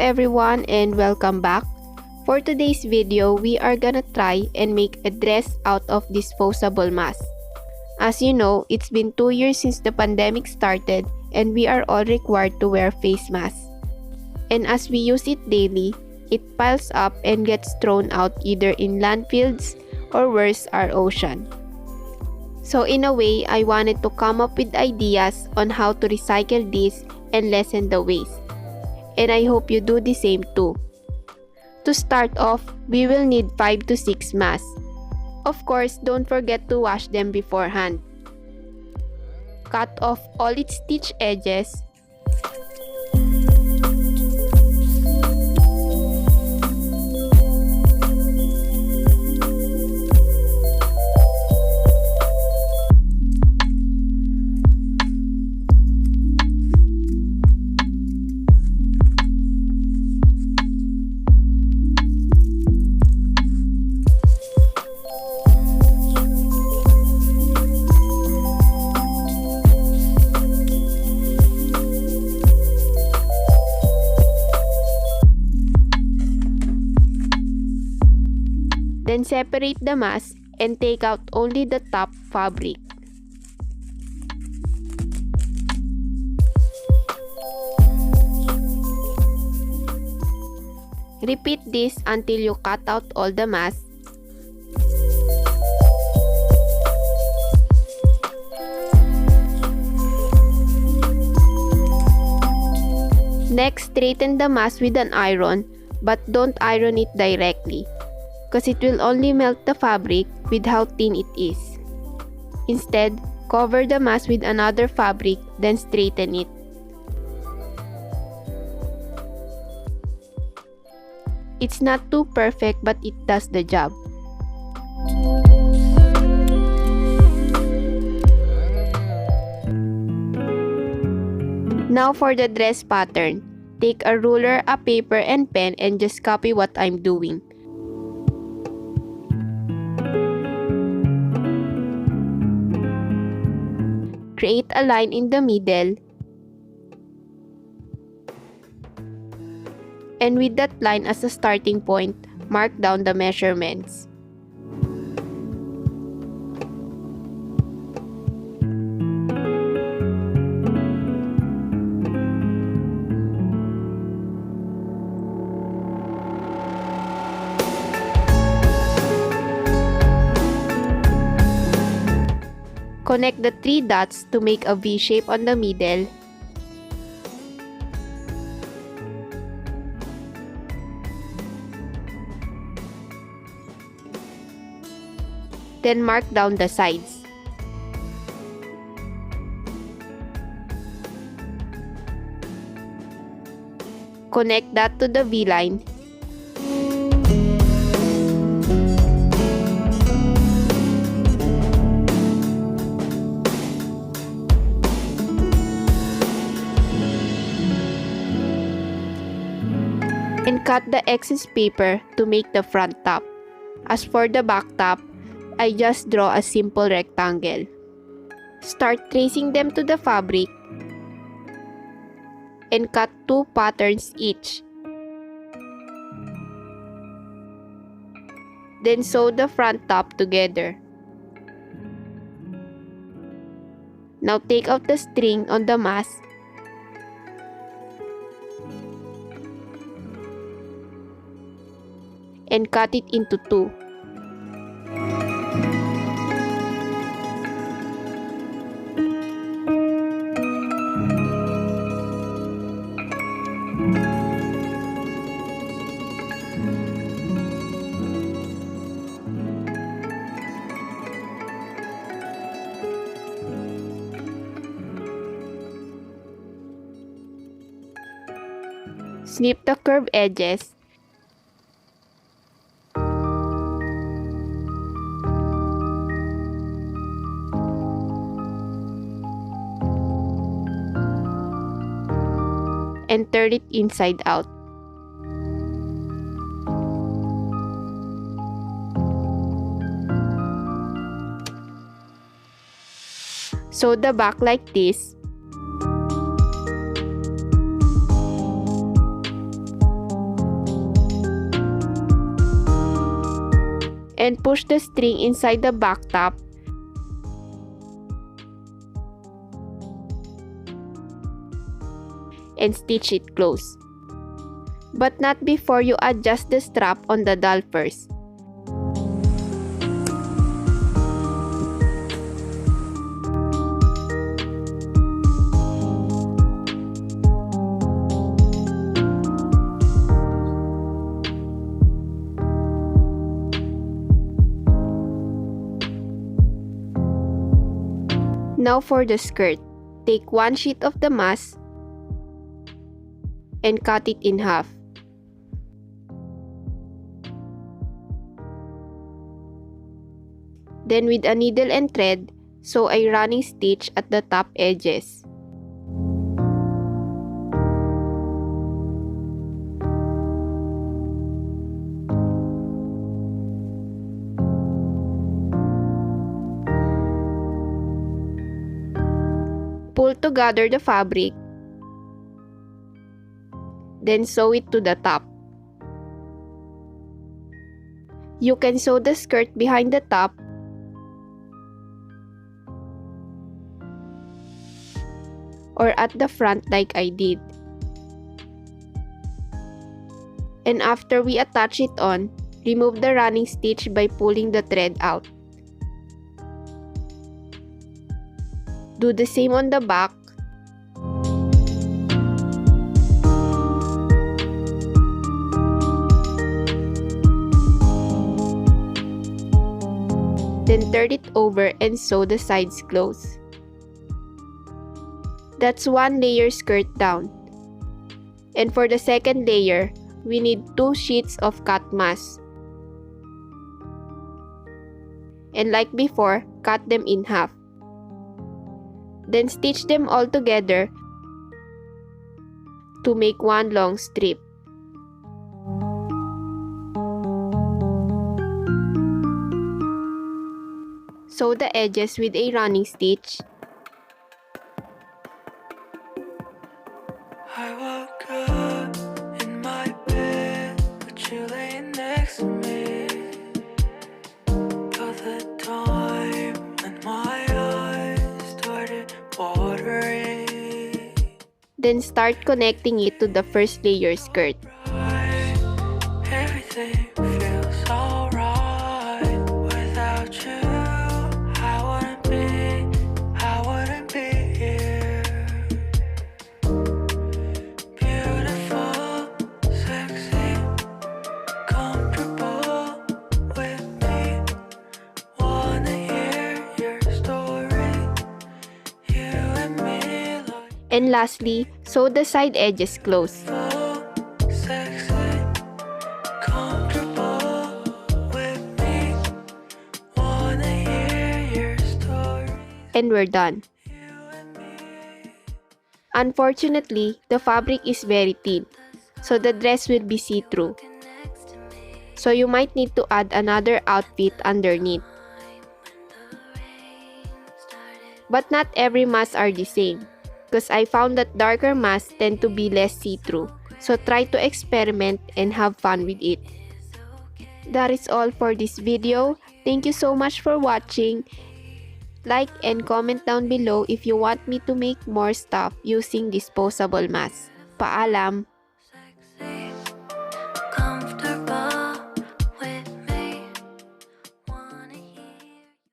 everyone and welcome back. For today's video, we are gonna try and make a dress out of disposable mask. As you know, it's been 2 years since the pandemic started and we are all required to wear face masks. And as we use it daily, it piles up and gets thrown out either in landfills or worse, our ocean. So in a way, I wanted to come up with ideas on how to recycle this and lessen the waste. And I hope you do the same too. To start off, we will need 5 to 6 masks. Of course, don't forget to wash them beforehand. Cut off all its stitch edges. Then separate the mask and take out only the top fabric. Repeat this until you cut out all the mask. Next, straighten the mask with an iron, but don't iron it directly, because it will only melt the fabric with how thin it is. Instead, cover the mask with another fabric, then straighten it. It's not too perfect, but it does the job. Now for the dress pattern. Take a ruler, a paper, and pen and just copy what I'm doing. Create a line in the middle, and with that line as a starting point, mark down the measurements. Connect the 3 dots to make a V shape on the middle. Then mark down the sides. Connect that to the V line. And cut the excess paper to make the front top. As for the back top, I just draw a simple rectangle. Start tracing them to the fabric and cut 2 patterns each. Then sew the front top together. Now take out the string on the mask and cut it into 2. Snip the curved edges. And turn it inside out. Sew the back like this. and push the string inside the back top and stitch it close. But not before you adjust the strap on the doll first. Now for the skirt, take one sheet of the mask and cut it in half. Then with a needle and thread, sew a running stitch at the top edges. Pull together the fabric, then sew it to the top. You can sew the skirt behind the top or at the front like I did. And after we attach it on, remove the running stitch by pulling the thread out. Do the same on the back. Then turn it over and sew the sides close. That's one layer skirt down. And for the second layer, we need 2 sheets of cut mask. And like before, cut them in half. Then stitch them all together to make one long strip. Sew the edges with a running stitch. I woke up in my bed, but you lay next to me. Got the time and my eyes started watering. Then start connecting it to the first layer skirt. Everything feels alright without you. I wouldn't be here. Beautiful, sexy, comfortable with me. Wanna hear your story, you and me like. And lastly, sew the side edges close. Sexy, comfortable with me. Wanna hear your story, And we're done. you and me. Unfortunately, the fabric is very thin, so the dress will be see-through. So you might need to add another outfit underneath. But not every masks are the same, because I found that darker masks tend to be less see-through. So try to experiment and have fun with it. That is all for this video. Thank you so much for watching. Like and comment down below if you want me to make more stuff using disposable masks. Paalam!